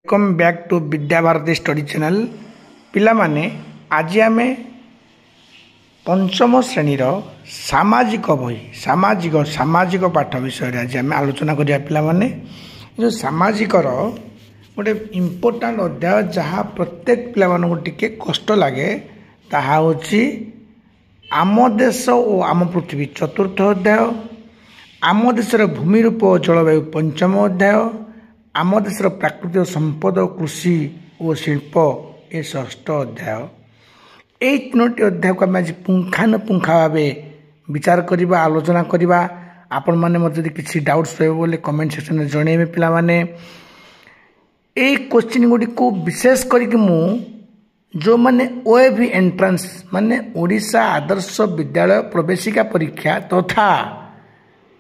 Welcome back to Vidya Bharati study channel पिला माने आज आम पंचम श्रेणीर सामाजिक बही सामाजिक पाठ विषय आज आम आलोचना करिया पिला माने जो सामाजिक गोटे इम्पोर्टाट अध्याय जहाँ प्रत्येक पिला मानकु टिके कष्ट लगे ताहा होची आम देश और आम पृथ्वी चतुर्थ अध्याय आम देशर भूमि रूप जलवायु पंचम अध्याय आम देशर प्राकृतिक संपद कृषि और शिल्प ये षष्ठ अध्याय ये तीनोटी अध्याय को आम आज पुंखानुपुंखा भाव विचार करवा आलोचना करवा आपण मैंने जब किसी डाउट्स रही कमेंट सेक्शन में जनइबे पिला माने ये क्वेश्चन गुड़ी को विशेष करके मु जो माने ओएवी एंट्रांस माने ओडिशा आदर्श विद्यालय प्रवेशिका परीक्षा तथा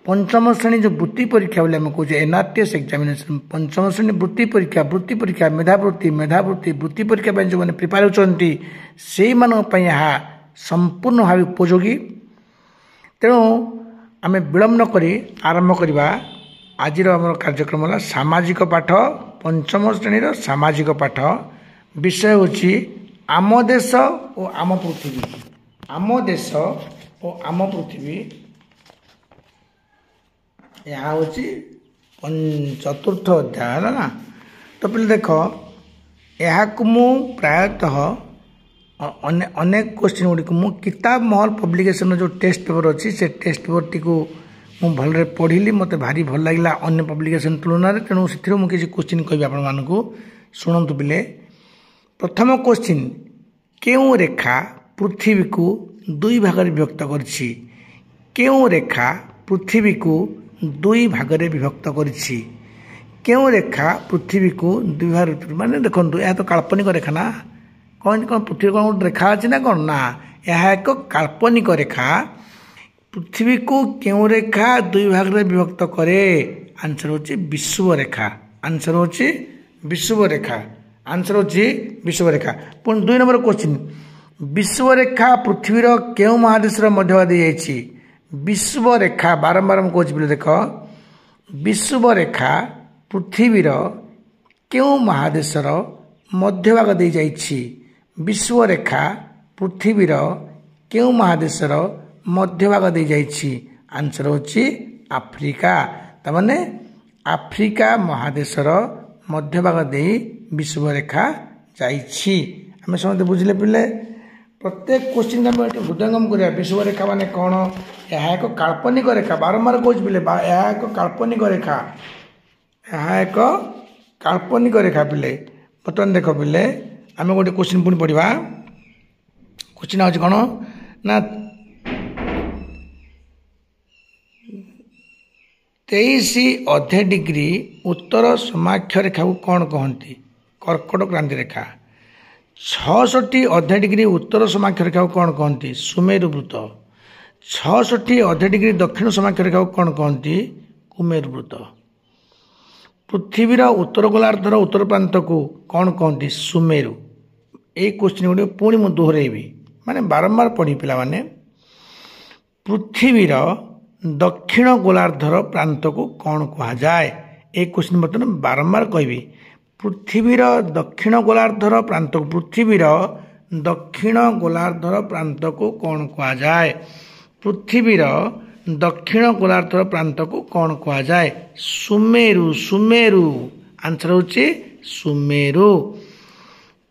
पंचम श्रेणी जो वृत्ति परीक्षा बोले आम कहे एनआरटीएस एग्जामिनेशन पंचम श्रेणी वृत्ति परीक्षा मेधावृत्ति वृत्ति परीक्षा जो मैंने प्रिपेयर होती से यहाँ संपूर्ण भाव उपयोगी तेणु आम विलम्ब नक आरंभ करवा आज आम कार्यक्रम है सामाजिक पाठ पंचम श्रेणी सामाजिक पाठ विषय होची आम देश और आम पृथ्वी आम देश और आम पृथ्वी यहाँ हूँ चतुर्थ अध्याय है ना तो पे देख यहाँ मु प्रायतः अनेक क्वेश्चन गुड़िक मु किताब महल पब्लिकेशन जो टेस्ट पेपर अच्छी से टेस्ट पेपर टी मु भल पढ़ी मत भारी भल लगे अन्य पब्लिकेशन तुलन तेणु से मुझे क्वेश्चन कह आपण शुणु पिले प्रथम क्वेश्चन क्यों रेखा पृथ्वी को दुई भाग विभक्त करछि क्यों रेखा पृथ्वी को दुई भाग विभक्त करिछि क्यों रेखा पृथ्वी को दुई भाग माने देखो यह तो काल्पनिक रेखा ना कौन कौन पृथ्वी कौन गोटे रेखा अच्छी ना कौन ना यह एक काल्पनिक रेखा पृथ्वी को क्यों रेखा दुई भाग विभक्त करे आंसर होची विषुव रेखा आंसर होची विषुव रेखा आंसर होची विषुव रेखा पुणी दुई नंबर क्वेश्चन विषुव रेखा पृथ्वीर क्यों महादेश मध्य दी जाइछि विषुव रेखा बारंबार मैं कहूँ देख विषुव रेखा पृथ्वीर क्यों महादेशर मध्यभाग दे जाइछि विषुव रेखा पृथ्वीर क्यों महादेशर मध्यभाग दे जाइछि आंसर होची आफ्रिका तमाने आफ्रिका महादेशर मध्यभाग दे विषुव रेखा जाइछि आम समझते बुझले पिले प्रत्येक क्वेश्चन हृदयंगम करा विषुव रेखा माने कौन यह एक काल्पनिक रेखा बारंबार कौच पिले यह एक काल्पनिक रेखा यह एक काल्पनिक रेखा पिले बर्तमान देख पिले आम गोटे क्वेश्चन पुणी पढ़ा क्वेश्चन आज कौन ना 23 डिग्री उत्तर समाक्ष रेखा को कौन कहती कर्कट क्रांति रेखा 66 डिग्री उत्तर समाक्ष रेखा को कौन कहती सुमेरु वृत्त 66 डिग्री दक्षिण समाक्ष रेखा को कौन कहती कुमेरु वृत्त पृथ्वीर उत्तर गोलार्धर उत्तर प्रांत को कौन कहती सुमेरु ये क्वेश्चन गुड़ पुणी मुझे दोहरेबी माने बारंबार पढ़ी पिला माने पृथ्वीर दक्षिण गोलार्धर प्रांत को कौन कह जाए ये क्वेश्चन बर्तमान बारंबार कहबी पृथ्वीर दक्षिण गोलार्धर प्रांत पृथ्वीर दक्षिण गोलार्धर प्रांत को कौन कह जाए पृथ्वीर दक्षिण गोलार्धर प्रांत को कौन कह जाए सुमेरु सुमेरु आंसर होची सुमेरु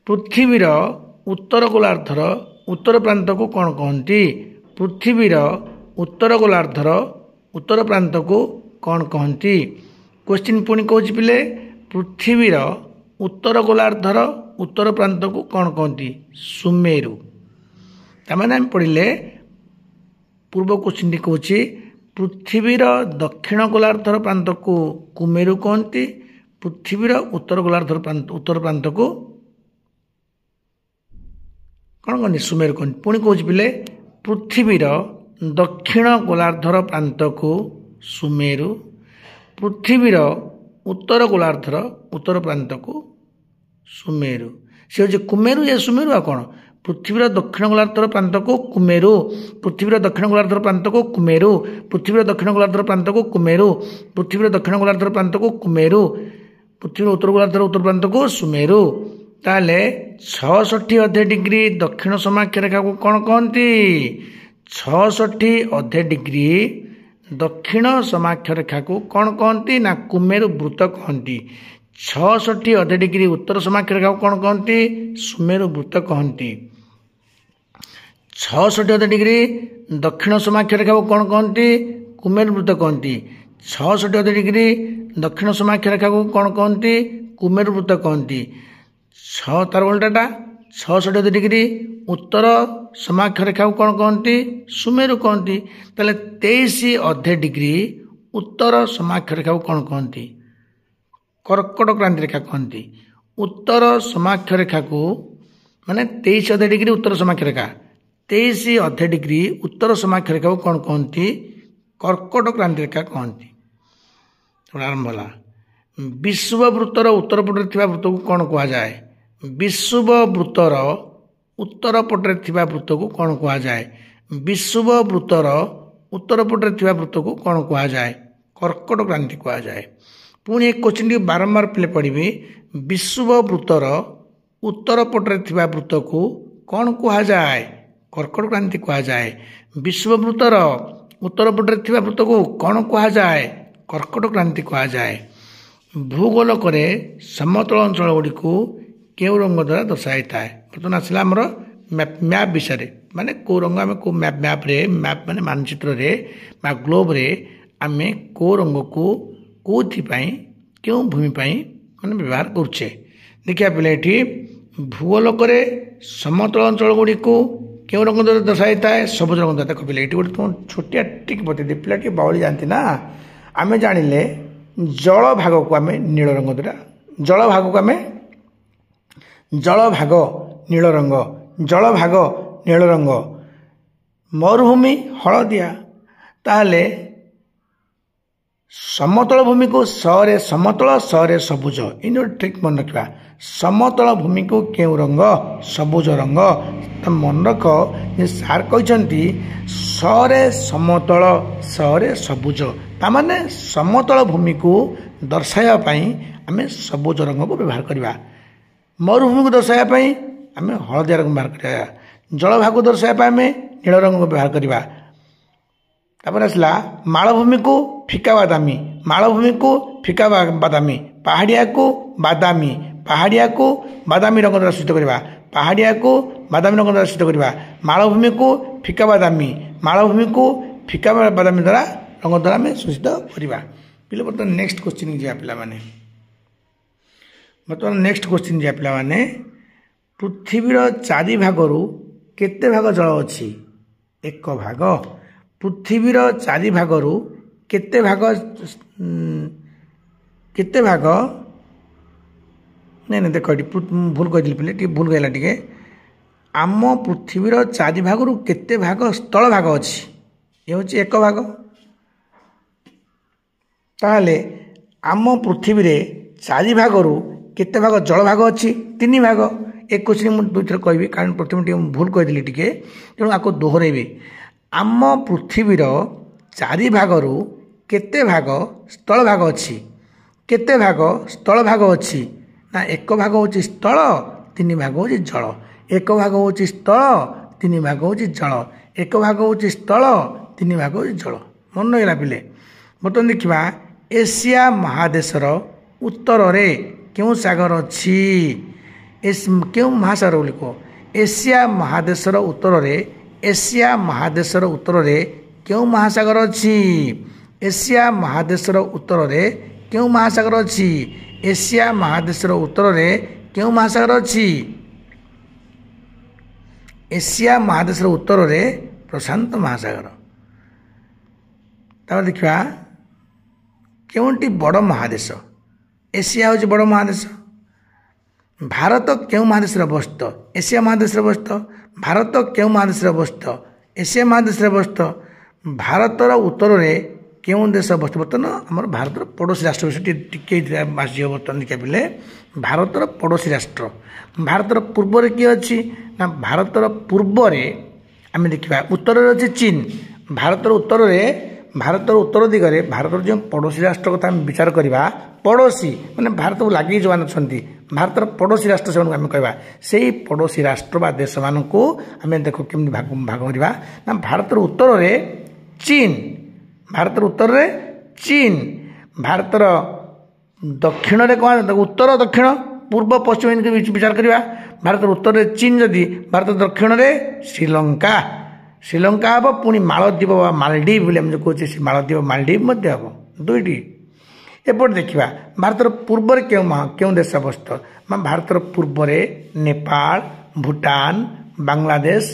पृथ्वीर उत्तर गोलार्धर उत्तर प्रांत को कौन कहती पृथ्वीर उत्तर गोलार्धर उत्तर प्रांत को कौन कहती क्वेश्चन पुणी कहूँ पिले पृथ्वीर उत्तर गोलार्धर उत्तर प्रांत को कौन कहती सुमेरु तमाने आम पढ़ले पूर्व क्वेश्चन टी कहूँ पृथ्वीर दक्षिण गोलार्धर प्रांत को कुमेरु कहती पृथ्वीर उत्तर गोलार्धर प्रांत उत्तर प्रांत को कौन कहती सुमेरु कहती पुणी कहूँ पिले पृथ्वीर दक्षिण गोलार्धर प्रांत को सुमेरु पृथ्वीर उत्तर गोलार्धर उत्तर प्रांत को सुमेरु से हूँ कुमेरु या सुमेरु आ कौन पृथ्वीर दक्षिण गोलार्धर प्रांत को कुमेरु पृथ्वीर दक्षिण गोलार्धर प्रांत को कुमेरु पृथ्वीर दक्षिण गोलार्धर प्रांत को कुमेरु पृथ्वीर दक्षिण गोलार्धर प्रांत को कुमेरु पृथ्वी उत्तर गोलार्धर उत्तर प्रांत को सुमेरु ताले 66 अधे डिग्री दक्षिण समाख्य रेखा को कौन कहती 66 अधे डिग्री दक्षिण समाख्य रेखा को कौन कहती ना कुमेरु वृत्त कहती 66 अधे डिग्री उत्तर समाख्य रेखा को कौन कहती सुमेरु वृत्त कहती 66 अधे डिग्री दक्षिण समाख्य रेखा को कौन कहती कुमेरु वृत्त कहती 66 अधे डिग्री दक्षिण समाख्य रेखा को कौन कहती कुमेरु वृत्त कहती तार उल्टाटा 66 डिग्री उत्तर समाख्य रेखा को कौन कहती सुमेरु कहती ताले 23 अधे डिग्री उत्तर समाख्य रेखा को कौन कहती कर्कट क्रांति रेखा कहती उत्तर समाख्य रेखा को माने 23 अधे डिग्री उत्तर समाख्य रेखा 23 अधे डिग्री उत्तर समाख्य रेखा को कौन कहती कर्कट क्रांति रेखा कहती आरंभ होला विश्व वृत्तर उत्तर पटे थिबा वृत्त को कौन कहा जाए विश्व वृत्तर उत्तर पटे थिबा वृत्त को कौन कहा जाए विश्व वृत्तर उत्तर पटे थिबा वृत्त को कौन कहा जाए कर्कट क्रांति कहा जाए पुणी एक क्वेश्चन टी बारंबार पिले पढ़ी विश्व वृत्तर उत्तर पटे थिबा वृत्त को कौन कहा जाए कर्कट क्रांति कहा जाए विश्व वृत्तर उत्तर पटे थिबा वृत्त को कौन कहा जाए कर्कट क्रांति कहा जाए भूगोलक समतल अंचल गुड़ी को केउ रंग द्वारा दर्शाई था बर्तमान आसला आमर मैप विषय माने को रंग आम को मैप माने मानचित्र रे ग्लोब रे आम को रंग को कौथिपाई क्यों भूमि माने व्यवहार करुचे देखिए पे ये भूगोलक समतल अंचल गुड़ी को केउ रंग द्वारा दर्शाई था सबुज रंग द्वारा देख पे ये गोटे छोटिया टिक बते पिलाटी बावली जानती ना आम जानिले जल भाग को आम नील रंग द्वारा जल भाग को आम जल भाग नील रंग जल भाग नील रंग मरुभूमि हलदिया ताहले समतल भूमि को सरे समतल सरे सबुज इन ट्रिक मन रखा समतल भूमि को केउ रंग सबुज रंग मन रख सार कहते सरे समतल सरे सबुज तामाने समतल भूमि को दर्शाइवाई आम सबुज रंग को व्यवहार करवा मरुभूमि को दर्शाइवाई आम हलदिया रंग व्यवहार करवा जल भाग को दर्शाइवाई आम नील रंग को व्यवहार करवा तापर आसला मालभूमि को फिका बादामी मालभूमि को फिका बादामी पहाड़िया को बादामी पहाड़िया को बादामी रंग द्वारा सूचित करवा पहाड़िया को बादामी रंग द्वारा सूचित करवा मालभूमि को फिका बादामी मालभूमि को फिका बादामी द्वारा रंग द्वारा आम सूचित करवा पिले बर्तमान नेक्स्ट क्वेश्चन जा पे बर्तमान नेक्स्ट क्वेश्चन जा पे पृथ्वीर चारि भागर केते भाग जल अच्छी एक भाग पृथ्वीर चारि भागर केते भाग नहीं देख भूल कही पे भूल गला टे आम पृथ्वीर चारि भागर केते भाग स्थल भाग अच्छी ये हूँ एक भाग ताहले आम पृथ्वी रे चारि भागर केते भाग जल भाग अच्छी 3 भाग एक क्वेश्चन मुझे 2 थर कहि कारण प्रथम भूल कहीदेली टे तेणु आपको दोहरेबी आम पृथ्वीर चारि भागर केते भाग स्थल भाग अच्छी केते भाग स्थल भाग अच्छी ना एक भाग हूँ स्थल 3 भाग हूँ जल एक भाग हूँ स्थल 3 भाग हूँ जल एक भाग हूँ स्थल 3 भाग हूँ जल मन रहा पिले बर्तमान देखा एशिया महादेशर उत्तर रे क्यों सागर अच्छी क्यों महासागर बोली कह एशिया महादेशर उत्तर रे एशिया महादेशर उत्तर रे क्यों महासागर अच्छी एशिया महादेशर उत्तर रे क्यों महासागर अच्छी एशिया महादेशर उत्तर रे क्यों महासागर अच्छी एशिया महादेशर उत्तर रे प्रशांत महासागर तापर देखा केउंटी बड़ महादेश एशिया हूँ बड़ महादेश भारत क्यों महादेश अवस्थित एशिया महादेश अवस्थित भारत क्यों महादेश अवस्थित एशिया महादेश अवस्थित भारतर उत्तर रे क्यों देश अवस्थित बर्तमान आम भारतर पड़ोसी राष्ट्र विषय टी बर्तमान देखा पे भारतर पड़ोसी राष्ट्र भारतर पूर्व रे किए अच्छी ना भारतर पूर्व रे आम देखा उत्तर रे अच्छी चीन भारतर उत्तर रे ଭାରତର ଉତ୍ତର ଦିଗରେ ଭାରତର ଯେଉଁ ପଡ଼ୋଶୀ ରାଷ୍ଟ୍ର କଥା ଆମେ ବିଚାର କରିବା, ପଡ଼ୋଶୀ ମାନେ ଭାରତକୁ ଲାଗି ଯେଉଁମାନେ ଅଛନ୍ତି ଭାରତର ପଡ଼ୋଶୀ ରାଷ୍ଟ୍ର ସେମାନଙ୍କୁ ଆମେ କହିବା, ସେଇ ପଡ଼ୋଶୀ ରାଷ୍ଟ୍ର ବା ଦେଶମାନଙ୍କୁ ଆମେ ଦେଖ କେମିତି ଭାଗ କରିବା ନା ଭାରତର ଉତ୍ତରରେ ଚୀନ, ଭାରତର ଉତ୍ତରରେ ଚୀନ, ଭାରତର ଦକ୍ଷିଣରେ କ'ଣ ଉତ୍ତର ଦକ୍ଷିଣ ପୂର୍ବ ପଶ୍ଚିମ ବିଚାର କରିବା, ଭାରତର ଉତ୍ତରରେ ଚୀନ ଯଦି ଭାରତ ଦକ୍ଷିଣରେ ଶ୍ରୀଲଙ୍କା, ଶ୍ରୀଲଙ୍କା ହେବ, ପୁଣି ମାଳଦ୍ୱୀପ ବା ମାଲଡିଭ ବୋଲି ଆମେ ଯେଉଁ କହୁଛେ ସେ ମାଳଦ୍ୱୀପ ମାଲଡିଭ ମଧ୍ୟ ହେବ ଦୁଇଟି। ଏପଟେ ଦେଖିବା ଭାରତର ପୂର୍ବରେ କେଉଁ ଦେଶ ଅବସ୍ଥିତ ବା ଭାରତର ପୂର୍ବରେ ନେପାଳ, ଭୁଟାନ, ବାଂଲାଦେଶ,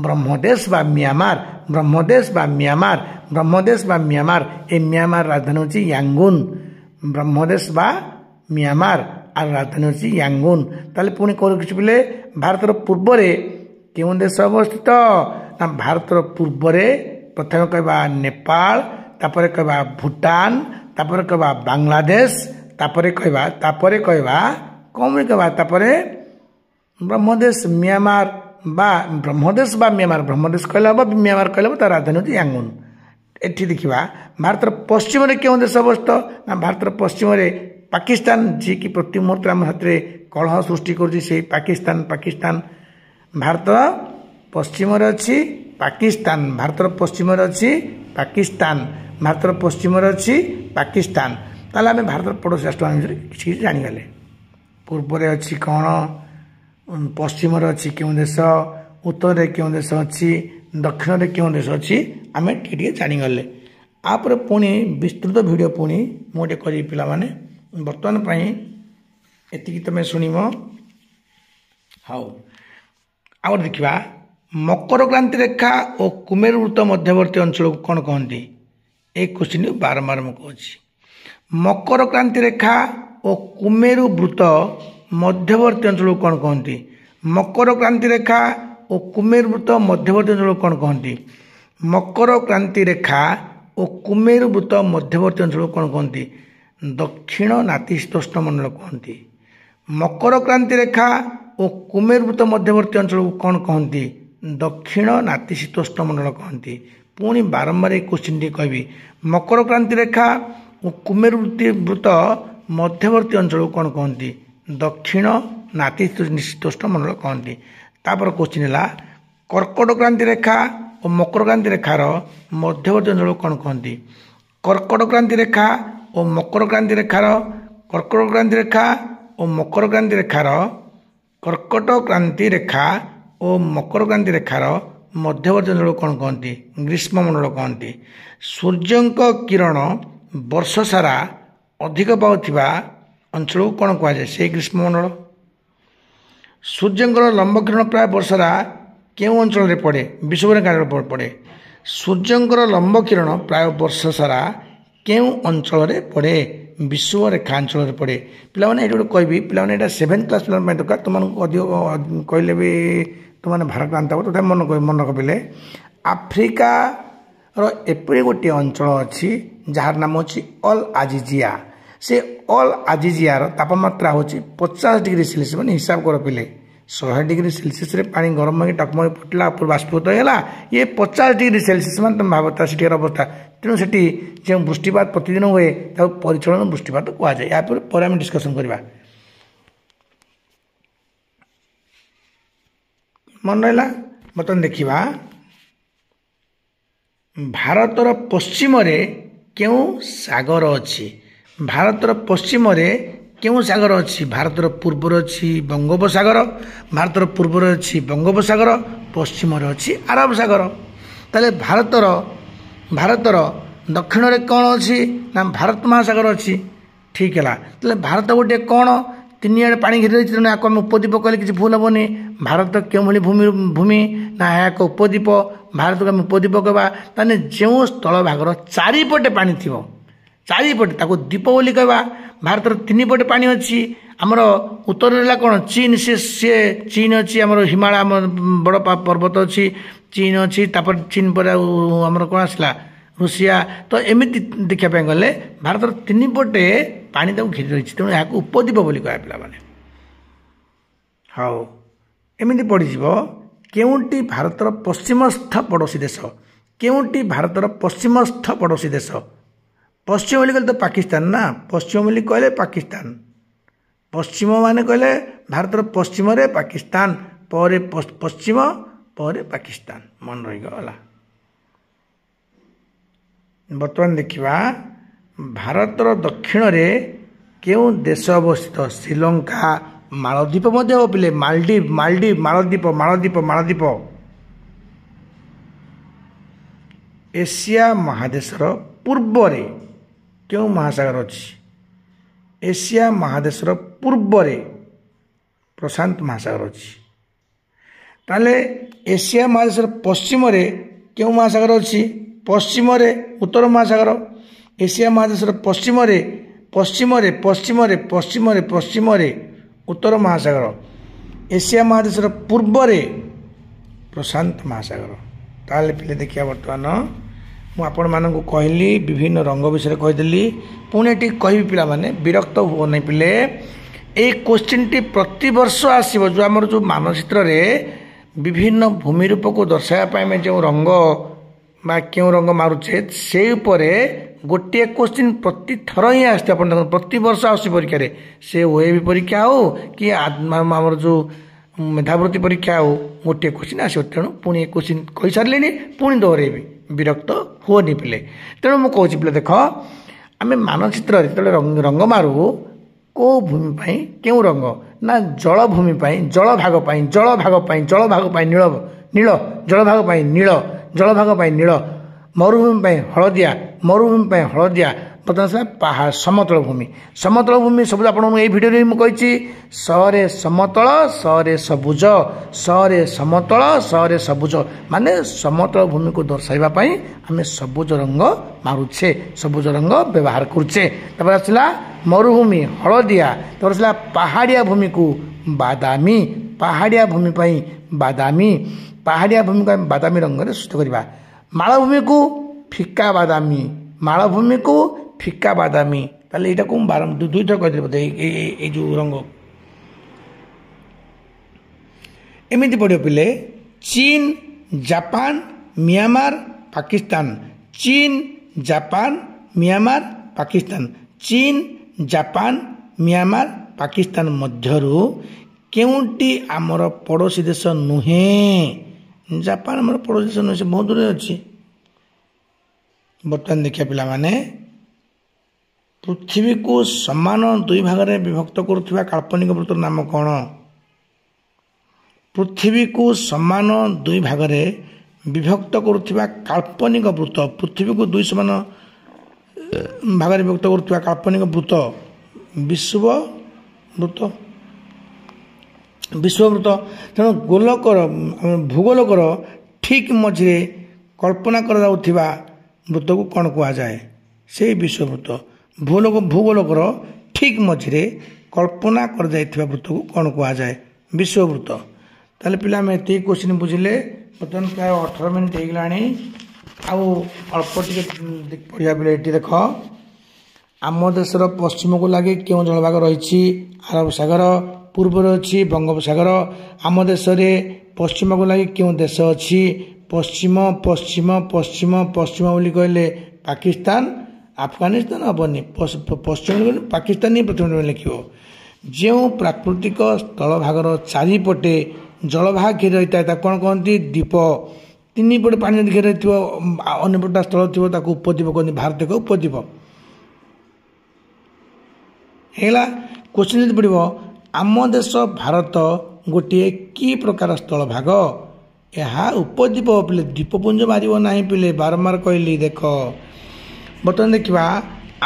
ବ୍ରହ୍ମଦେଶ ବା ମିଆଁମାର, ବ୍ରହ୍ମଦେଶ ବା ମିଆଁମାର, ବ୍ରହ୍ମଦେଶ ବା ମିଆଁମାର, ଏ ମିଆଁମାର ରାଜଧାନୀ ହେଉଛି ୟାଙ୍ଗୁନ, ବ୍ରହ୍ମଦେଶ ବା ମିଆଁମାର আর রাজধানী হচ্ছে ইয়াঙ্গুন। তাহলে পুଣି কোন কিছু বলে ଭାରତର ପୂର୍ବରେ କେଉଁ ଦେଶ ଅବସ୍ଥିତ ନା ଭାରତର ପୂର୍ବରେ ପ୍ରଥମେ କହିବା ନେପାଳ, ତାପରେ କହିବା ଭୁଟାନ, ତାପରେ କହିବା ବାଂଲାଦେଶ, ତାପରେ କହିବା କଣ କହିବା ତାପରେ ବ୍ରହ୍ମଦେଶ ମିଆଁମାର ବା ବ୍ରହ୍ମଦେଶ ବା ମିଆଁମାର, ବ୍ରହ୍ମଦେଶ କହିଲେ ହେବ, ମିଆଁମାର କହିଲେ ହେବ, ତାର ରାଜଧାନୀ ହେଉଛି ୟାଙ୍ଗୁନ। ଏଠି ଦେଖିବା ଭାରତର ପଶ୍ଚିମରେ କେଉଁ ଦେଶ ଅବସ୍ଥିତ ନା ଭାରତର ପଶ୍ଚିମରେ ପାକିସ୍ତାନ, ଯିଏକି ପ୍ରତି ମୁହୂର୍ତ୍ତରେ ଆମ ହାତରେ କଳହ ସୃଷ୍ଟି କରୁଛି ସେଇ ପାକିସ୍ତାନ। ଭାରତ ପଶ୍ଚିମରେ ଅଛି ପାକିସ୍ତାନ, ଭାରତର ପଶ୍ଚିମରେ ଅଛି ପାକିସ୍ତାନ, ଭାରତର ପଶ୍ଚିମରେ ଅଛି ପାକିସ୍ତାନ। ତାହେଲେ ଆମେ ଭାରତର ପଡ଼ୋଶୀ ରାଷ୍ଟ୍ର ବିଷୟରେ କିଛି ଜାଣିଗଲେ। ପୂର୍ବରେ ଅଛି କ'ଣ, ପଶ୍ଚିମରେ ଅଛି କେଉଁ ଦେଶ, ଉତ୍ତରରେ କେଉଁ ଦେଶ ଅଛି, ଦକ୍ଷିଣରେ କେଉଁ ଦେଶ ଅଛି, ଆମେ ଟିକେ ଜାଣିଗଲେ। ଆପରେ ପୁଣି ବିସ୍ତୃତ ଭିଡ଼ିଓ ପୁଣି ମୁଁ ଟିକେ କରିବି ପିଲାମାନେ। ବର୍ତ୍ତମାନ ପାଇଁ ଏତିକି ତମେ ଶୁଣିବ। ହଉ, ଆଉ ଦେଖିବା ମକର କ୍ରାନ୍ତି ରେଖା ଓ କୁମେରୁ ବୃତ୍ତ ମଧ୍ୟବର୍ତ୍ତୀ ଅଞ୍ଚଳକୁ କ'ଣ କହନ୍ତି? এই କୋଶ୍ଚିନ୍ ବାରମ୍ବାର ମୁଁ କହୁଛି। ମକର କ୍ରାନ୍ତି ରେଖା ଓ କୁମେରୁ ବୃତ୍ତ ମଧ୍ୟବର୍ତ୍ତୀ ଅଞ୍ଚଳକୁ କ'ଣ କହନ୍ତି? ମକର କ୍ରାନ୍ତି ରେଖା ଓ କୁମେରୁ ବୃତ୍ତ ମଧ୍ୟବର୍ତ୍ତୀ ଅଞ୍ଚଳକୁ କ'ଣ କହନ୍ତି? ମକର କ୍ରାନ୍ତି ରେଖା ଓ କୁମେରୁ ବୃତ୍ତ ମଧ୍ୟବର୍ତ୍ତୀ ଅଞ୍ଚଳକୁ କ'ଣ କହନ୍ତି? ଦକ୍ଷିଣ ନାତିଶୀତୋଷ୍ଣ ମଣ୍ଡଳ କହନ୍ତି। ମକର କ୍ରାନ୍ତି ରେଖା ଓ କୁମେରୁ ବୃତ୍ତ ମଧ୍ୟବର୍ତ୍ତୀ ଅଞ୍ଚଳକୁ କ'ଣ କହନ୍ତି? ଦକ୍ଷିଣ ନାତିଶୀତୋଷ୍ଣ ମଣ୍ଡଳ କହନ୍ତି। ପୁଣି ବାରମ୍ବାର এই କୋଶ୍ଚିନ୍ଟି କହିବି। ମକର କ୍ରାନ୍ତି ରେଖା ଓ କୁମେରୁ ବୃତ୍ତ ମଧ୍ୟବର୍ତ୍ତୀ ଅଞ୍ଚଳକୁ କ'ଣ କହନ୍ତି? ଦକ୍ଷିଣ ନାତିଶୀତୋଷ୍ଣ ମଣ୍ଡଳ କହନ୍ତି। ତାପରେ କୋଶ୍ଚିନ୍ ହେଲା କର୍କଟ କ୍ରାନ୍ତି ରେଖା ଓ ମକର କ୍ରାନ୍ତି ରେଖାର ମଧ୍ୟବର୍ତ୍ତୀ ଅଞ୍ଚଳକୁ କ'ଣ କହନ୍ତି? କର୍କଟ କ୍ରାନ୍ତି ରେଖା ଓ ମକର କ୍ରାନ୍ତି ରେଖାର କର୍କଟ କ୍ରାନ୍ତି ରେଖା ଓ ମକର କ୍ରାନ୍ତି ରେଖାର କର୍କଟ କ୍ରାନ୍ତି ରେଖା ଓ ମକର କ୍ରାନ୍ତି ରେଖାର ମଧ୍ୟବର୍ତ୍ତୀ ଅଞ୍ଚଳକୁ କ'ଣ କହନ୍ତି? ଗ୍ରୀଷ୍ମମଣ୍ଡଳ କହନ୍ତି। ସୂର୍ଯ୍ୟଙ୍କ କିରଣ ବର୍ଷ ସାରା ଅଧିକ ପାଉଥିବା ଅଞ୍ଚଳକୁ କ'ଣ କୁହାଯାଏ? ସେଇ ଗ୍ରୀଷ୍ମମଣ୍ଡଳ। ସୂର୍ଯ୍ୟଙ୍କର ଲମ୍ବ କିରଣ ପ୍ରାୟ ବର୍ଷସାରା କେଉଁ ଅଞ୍ଚଳରେ ପଡ଼େ? ବିଷୁବରେଖାରେ ପଡ଼େ। ସୂର୍ଯ୍ୟଙ୍କର ଲମ୍ବ କିରଣ ପ୍ରାୟ ବର୍ଷ ସାରା କେଉଁ ଅଞ୍ଚଳରେ ପଡ଼େ? ବିଷୁବରେଖା ଅଞ୍ଚଳରେ ପଡ଼େ। ପିଲାମାନେ ଏଇଠି ଗୋଟେ କହିବି, ପିଲାମାନେ ଏଇଟା 7th କ୍ଲାସ୍ ପିଲାଙ୍କ ପାଇଁ ଦରକାର। ତୁମମାନଙ୍କୁ ଅଧିକ କହିଲେ ବି ତୁମମାନେ ଭାରକ୍ରାନ୍ତ ହେବ, ତଥାପି ମନେ ରଖିଲେ ଆଫ୍ରିକାର ଏପରି ଗୋଟିଏ ଅଞ୍ଚଳ ଅଛି ଯାହାର ନାମ ହେଉଛି ଅଲ୍ আজিଜିଆ। ସେ ଅଲ୍ আজিଜିଆର ତାପମାତ୍ରା ହେଉଛି 50 ଡିଗ୍ରୀ ସେଲସିୟସ୍। ମାନେ ହିସାବ କର ପିଲେ, 100 ଡିଗ୍ରୀ ସେଲସିୟସ୍ରେ ପାଣି ଗରମ ହେଇକି ଟକମକ ଫୁଟିଲା, ଉପରୁ ବାଷ୍ପୀଭୂତ ହେଇଗଲା। ଇଏ 50 ଡିଗ୍ରୀ ସେଲସିୟସ୍, ମାନେ ତୁମେ ଭାବ ତା ସେଠିକାର ଅବସ୍ଥା। ତେଣୁ ସେଠି ଯେଉଁ ବୃଷ୍ଟିପାତ ପ୍ରତିଦିନ ହୁଏ ତାକୁ ପରିଚାଳନ ବୃଷ୍ଟିପାତ କୁହାଯାଏ। ଏହା ପରେ ଆମେ ଡିସ୍କସନ୍ କରିବା। ମନେ ରହିଲା? ବର୍ତ୍ତମାନ ଦେଖିବା ଭାରତର ପଶ୍ଚିମରେ କେଉଁ ସାଗର ଅଛି? ଭାରତର ପଶ୍ଚିମରେ କେଉଁ ସାଗର ଅଛି? ଭାରତର ପୂର୍ବରେ ଅଛି ବଙ୍ଗୋପସାଗର, ଭାରତର ପୂର୍ବରେ ଅଛି ବଙ୍ଗୋପସାଗର, ପଶ୍ଚିମରେ ଅଛି ଆରବ ସାଗର। ତାହେଲେ ଭାରତର ଦକ୍ଷିଣରେ କ'ଣ ଅଛି ନା ଭାରତ ମହାସାଗର ଅଛି। ଠିକ୍ ହେଲା। ତାହେଲେ ଭାରତ ଗୋଟିଏ କ'ଣ? ତିନିଆଡ଼େ ପାଣି ଘେରି ରହିଛି, ତେଣୁ ଏହାକୁ ଆମେ ଉପଦ୍ୱୀପ କହିଲେ କିଛି ଭୁଲ ହେବନି। ଭାରତ କେଉଁଭଳି ଭୂମି ନା ଏହା ଏକ ଉପଦ୍ୱୀପ। ଭାରତକୁ ଆମେ ଉପଦ୍ୱୀପ କହିବା। ତାହେଲେ ଯେଉଁ ସ୍ଥଳ ଭାଗର ଚାରିପଟେ ପାଣି ଥିବ, ଚାରିପଟେ ତାକୁ ଦ୍ୱୀପ ବୋଲି କହିବା। ଭାରତର ତିନିପଟେ ପାଣି ଅଛି। ଆମର ଉତ୍ତରରେ ହେଲା କ'ଣ? ଚୀନ। ସିଏ ଚୀନ ଅଛି, ଆମର ହିମାଳୟ, ଆମର ବଡ଼ ପର୍ବତ ଅଛି, ଚୀନ ଅଛି। ତାପରେ ଚୀନ ପରେ ଆଉ ଆମର କ'ଣ ଆସିଲା? ରୁଷିଆ। ତ ଏମିତି ଦେଖିବା ପାଇଁ ଗଲେ ଭାରତର ତିନିପଟେ ପାଣି ତାକୁ ଘେରି ରହିଛି, ତେଣୁ ଏହାକୁ ଉପଦ୍ୱୀପ ବୋଲି କହିବା ପିଲାମାନେ। ହଉ, ଏମିତି ପଡ଼ିଯିବ କେଉଁଟି ଭାରତର ପଶ୍ଚିମସ୍ଥ ପଡ଼ୋଶୀ ଦେଶ? କେଉଁଟି ଭାରତର ପଶ୍ଚିମସ୍ଥ ପଡ଼ୋଶୀ ଦେଶ? ପଶ୍ଚିମ ବୋଲି କହିଲେ ତ ପାକିସ୍ତାନ ନା, ପଶ୍ଚିମ ବୋଲି କହିଲେ ପାକିସ୍ତାନ, ପଶ୍ଚିମ ମାନେ କହିଲେ ଭାରତର ପଶ୍ଚିମରେ ପାକିସ୍ତାନ, ପରେ ପଶ୍ଚିମ, ପରେ ପାକିସ୍ତାନ, ମନେ ରହିଗଲା। ବର୍ତ୍ତମାନ ଦେଖିବା ଭାରତର ଦକ୍ଷିଣରେ କେଉଁ ଦେଶ ଅବସ୍ଥିତ? ଶ୍ରୀଲଙ୍କା, ମାଳଦ୍ୱୀପ ମଧ୍ୟ ହବ ପିଲେ, ମାଳଦ୍ୱୀପ, ମାଳଦ୍ୱୀପ, ମାଳଦ୍ୱୀପ, ମାଳଦ୍ୱୀପ, ମାଳଦ୍ୱୀପ। ଏସିଆ ମହାଦେଶର ପୂର୍ବରେ କେଉଁ ମହାସାଗର ଅଛି? ଏସିଆ ମହାଦେଶର ପୂର୍ବରେ ପ୍ରଶାନ୍ତ ମହାସାଗର ଅଛି। ତାହେଲେ ଏସିଆ ମହାଦେଶର ପଶ୍ଚିମରେ କେଉଁ ମହାସାଗର ଅଛି? ପଶ୍ଚିମରେ ଉତ୍ତର ମହାସାଗର। ଏସିଆ ମହାଦେଶର ପଶ୍ଚିମରେ ପଶ୍ଚିମରେ ପଶ୍ଚିମରେ ପଶ୍ଚିମରେ ପଶ୍ଚିମରେ ଉତ୍ତର ମହାସାଗର। ଏସିଆ ମହାଦେଶର ପୂର୍ବରେ ପ୍ରଶାନ୍ତ ମହାସାଗର। ତାହେଲେ ପିଲେ ଦେଖିବା, ବର୍ତ୍ତମାନ ମୁଁ ଆପଣମାନଙ୍କୁ କହିଲି ବିଭିନ୍ନ ରଙ୍ଗ ବିଷୟରେ କହିଦେଲି। ପୁଣି ଏଠି କହିବି ପିଲାମାନେ, ବିରକ୍ତ ହୁଅ ନାହିଁ ପିଲେ, ଏଇ କୋଶ୍ଚିନ୍ଟି ପ୍ରତିବର୍ଷ ଆସିବ। ଯେଉଁ ଆମର ଯେଉଁ ମାନଚିତ୍ରରେ ବିଭିନ୍ନ ଭୂମି ରୂପକୁ ଦର୍ଶାଇବା ପାଇଁ ଆମେ ଯେଉଁ ରଙ୍ଗ ବା କେଉଁ ରଙ୍ଗ ମାରୁଛେ, ସେଇ ଉପରେ ଗୋଟିଏ କୋଶ୍ଚିନ୍ ପ୍ରତିଥର ହିଁ ଆସିଛି। ଆପଣ ଦେଖନ୍ତୁ ପ୍ରତିବର୍ଷ ଆସୁଛି ପରୀକ୍ଷାରେ, ସେ OAB ପରୀକ୍ଷା ହେଉ କି ଆମର ଯେଉଁ ମେଧାବୃତ୍ତି ପରୀକ୍ଷା ହେଉ, ଗୋଟିଏ କୋଶ୍ଚିନ୍ ଆସିବ। ତେଣୁ ପୁଣି ଏ କୋଶ୍ଚିନ୍ କହିସାରିଲିଣି, ପୁଣି ଦୋହରାଇବି, ବିରକ୍ତ ହୁଅନି ପିଲେ। ତେଣୁ ମୁଁ କହୁଛି ପିଲେ, ଦେଖ ଆମେ ମାନଚିତ୍ରରେ ଯେତେବେଳେ ରଙ୍ଗ ମାରୁ, କେଉଁ ଭୂମି ପାଇଁ କେଉଁ ରଙ୍ଗ? ନା ଜଳଭୂମି ପାଇଁ, ଜଳଭାଗ ପାଇଁ, ଜଳଭାଗ ପାଇଁ, ଜଳଭାଗ ପାଇଁ ନୀଳ, ନୀଳ, ଜଳଭାଗ ପାଇଁ ନୀଳ, ଜଳଭାଗ ପାଇଁ ନୀଳ, ମରୁଭୂମି ପାଇଁ ହଳଦିଆ, ମରୁଭୂମି ପାଇଁ ହଳଦିଆ। ବର୍ତ୍ତମାନ ଆସିଲା ପାହାଡ଼, ସମତଳ ଭୂମି। ସମତଳ ଭୂମି ସବୁ ଆପଣଙ୍କୁ ଏଇ ଭିଡ଼ିଓରେ ମୁଁ କହିଛି, ସରେ ସମତଳ, ସରେ ସବୁଜ, ସରେ ସମତଳ, ସରେ ସବୁଜ, ମାନେ ସମତଳ ଭୂମିକୁ ଦର୍ଶାଇବା ପାଇଁ ଆମେ ସବୁଜ ରଙ୍ଗ ମାରୁଛେ, ସବୁଜ ରଙ୍ଗ ବ୍ୟବହାର କରୁଛେ। ତାପରେ ଆସିଲା ମରୁଭୂମି ହଳଦିଆ, ତାପରେ ଆସିଲା ପାହାଡ଼ିଆ ଭୂମିକୁ ବାଦାମୀ, ପାହାଡ଼ିଆ ଭୂମି ପାଇଁ ବାଦାମୀ, ପାହାଡ଼ିଆ ଭୂମିକୁ ଆମେ ବାଦାମୀ ରଙ୍ଗରେ ସୂଚିତ କରିବା। ମାଳଭୂମିକୁ ଫିକା ବାଦାମୀ, ମାଳଭୂମିକୁ ଫିକା ବାଦାମୀ। ତାହେଲେ ଏଇଟାକୁ ମୁଁ ଦୁଇଥର କହିଦେଲି ବୋଧେ, ଏଇ ଯେଉଁ ରଙ୍ଗ ଏମିତି ପଡ଼ିବ ପିଲେ। ଚୀନ, ଜାପାନ, ମିଆଁମାର, ପାକିସ୍ତାନ, ଚୀନ, ଜାପାନ, ମିଆଁମାର, ପାକିସ୍ତାନ, ଚୀନ, ଜାପାନ, ମିଆଁମାର, ପାକିସ୍ତାନ ମଧ୍ୟରୁ କେଉଁଟି ଆମର ପଡ଼ୋଶୀ ଦେଶ ନୁହେଁ? ଜାପାନ ଆମର ପଡ଼ୋଶୀ ଦେଶ ନୁହେଁ, ସେ ବହୁତ ଦୂରରେ ଅଛି। ବର୍ତ୍ତମାନ ଦେଖିବା ପିଲାମାନେ, ପୃଥିବୀକୁ ସମାନ ଦୁଇ ଭାଗରେ ବିଭକ୍ତ କରୁଥିବା କାଳ୍ପନିକ ବୃତ୍ତର ନାମ କ'ଣ? ପୃଥିବୀକୁ ସମାନ ଦୁଇ ଭାଗରେ ବିଭକ୍ତ କରୁଥିବା କାଳ୍ପନିକ ବୃତ୍ତ, ପୃଥିବୀକୁ ଦୁଇ ସମାନ ଭାଗରେ ବିଭକ୍ତ କରୁଥିବା କାଳ୍ପନିକ ବୃତ୍ତ ବିଶ୍ୱବୃତ୍ତ, ବିଶ୍ୱବୃତ୍ତ। ତେଣୁ ଗୋଲକର ଭୂଗୋଳକର ଠିକ୍ ମଝିରେ କଳ୍ପନା କରାଯାଉଥିବା ବୃତ୍ତକୁ କ'ଣ କୁହାଯାଏ? ସେଇ ବିଶ୍ୱବୃତ୍ତ। ଭୂଗୋଳକର ଠିକ୍ ମଝିରେ କଳ୍ପନା କରାଯାଇଥିବା ବୃତ୍ତକୁ କ'ଣ କୁହାଯାଏ? ବିଶ୍ୱବୃତ୍ତ। ତାହେଲେ ପିଲା ଆମେ ଏତିକି କୋଶ୍ଚିନ୍ ବୁଝିଲେ। ବର୍ତ୍ତମାନ ପ୍ରାୟ 18 ମିନିଟ୍ ହେଇଗଲାଣି, ଆଉ ଅଳ୍ପ ଟିକେ ପଢ଼ିବା ବେଳେ ଏଠି ଦେଖ, ଆମ ଦେଶର ପଶ୍ଚିମକୁ ଲାଗି କେଉଁ ଜଳଭାଗ ରହିଛି? ଆରବ ସାଗର। ପୂର୍ବରେ ଅଛି ବଙ୍ଗୋପସାଗର। ଆମ ଦେଶରେ ପଶ୍ଚିମକୁ ଲାଗି କେଉଁ ଦେଶ ଅଛି? ପଶ୍ଚିମ, ପଶ୍ଚିମ, ପଶ୍ଚିମ, ପଶ୍ଚିମ ବୋଲି କହିଲେ ପାକିସ୍ତାନ, ଆଫଗାନିସ୍ତାନ ହେବନି, ପଶ୍ଚିମ ବୋଲି ପାକିସ୍ତାନ ହିଁ ପ୍ରଥମେ ଲେଖିବ। ଯେଉଁ ପ୍ରାକୃତିକ ସ୍ଥଳଭାଗର ଚାରିପଟେ ଜଳଭାଗ ଘେରି ରହିଥାଏ ତାକୁ କ'ଣ କହନ୍ତି? ଦ୍ୱୀପ। ତିନି ପଟେ ପାଣି ଯଦି ଘେରି ରହିଥିବ, ଅନ୍ୟପଟା ସ୍ଥଳ ଥିବ, ତାକୁ ଉପଦ୍ୱୀପ କହନ୍ତି। ଭାରତ ଏକ ଉପଦ୍ୱୀପ ହେଇଗଲା। କୋଶ୍ଚିନ୍ ଯଦି ପଡ଼ିବ, ଆମ ଦେଶ ଭାରତ ଗୋଟିଏ କି ପ୍ରକାର ସ୍ଥଳଭାଗ? ଏହା ଉପଦ୍ୱୀପ ପିଲେ, ଦ୍ୱୀପପୁଞ୍ଜ ମାରିବ ନାହିଁ ପିଲେ, ବାରମ୍ବାର କହିଲି। ଦେଖ ବର୍ତ୍ତମାନ ଦେଖିବା,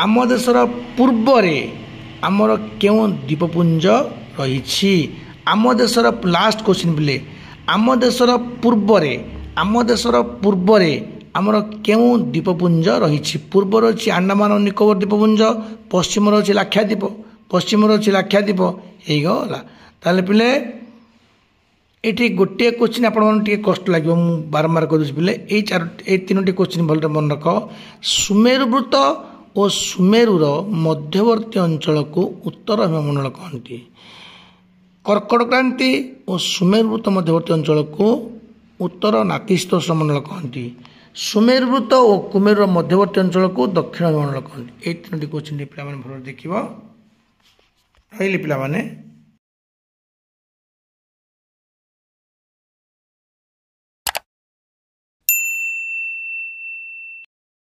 ଆମ ଦେଶର ପୂର୍ବରେ ଆମର କେଉଁ ଦ୍ୱୀପପୁଞ୍ଜ ରହିଛି? ଆମ ଦେଶର ଲାଷ୍ଟ କୋଶ୍ଚିନ୍ ପିଲେ, ଆମ ଦେଶର ପୂର୍ବରେ, ଆମ ଦେଶର ପୂର୍ବରେ ଆମର କେଉଁ ଦ୍ୱୀପପୁଞ୍ଜ ରହିଛି? ପୂର୍ବର ଅଛି ଆଣ୍ଡାମାନ ଓ ନିକୋବର ଦ୍ୱୀପପୁଞ୍ଜ, ପଶ୍ଚିମର ଅଛି ଲାକ୍ଷାଦ୍ୱୀପ, ପଶ୍ଚିମର ଅଛି ଲାକ୍ଷାଦ୍ୱୀପ। ହେଇଗଲା। ତାହେଲେ ପିଲେ ଏଠି ଗୋଟିଏ କୋଶ୍ଚିନ୍ ଆପଣମାନଙ୍କୁ ଟିକେ କଷ୍ଟ ଲାଗିବ, ମୁଁ ବାରମ୍ବାର କହିଦେଉଛି ପିଲେ, ଏଇ ତିନୋଟି କୋଶ୍ଚିନ୍ ଭଲରେ ମନେ ରଖ। ସୁମେରୁ ବୃତ୍ତ ଓ ସୁମେରୁର ମଧ୍ୟବର୍ତ୍ତୀ ଅଞ୍ଚଳକୁ ଉତ୍ତର ହିମମଣ୍ଡଳ କହନ୍ତି। କର୍କଟ କ୍ରାନ୍ତି ଓ ସୁମେରୁ ବୃତ୍ତ ମଧ୍ୟବର୍ତ୍ତୀ ଅଞ୍ଚଳକୁ ଉତ୍ତର ନାତିଶୀତୋଷ୍ଣ ମଣ୍ଡଳ କହନ୍ତି। सुमेरुवृत्त और कुमेर मध्यवर्ती अंचल को दक्षिण हिममंडल कहते। ये 3टी क्वेश्चन पे भल देखिए रही पे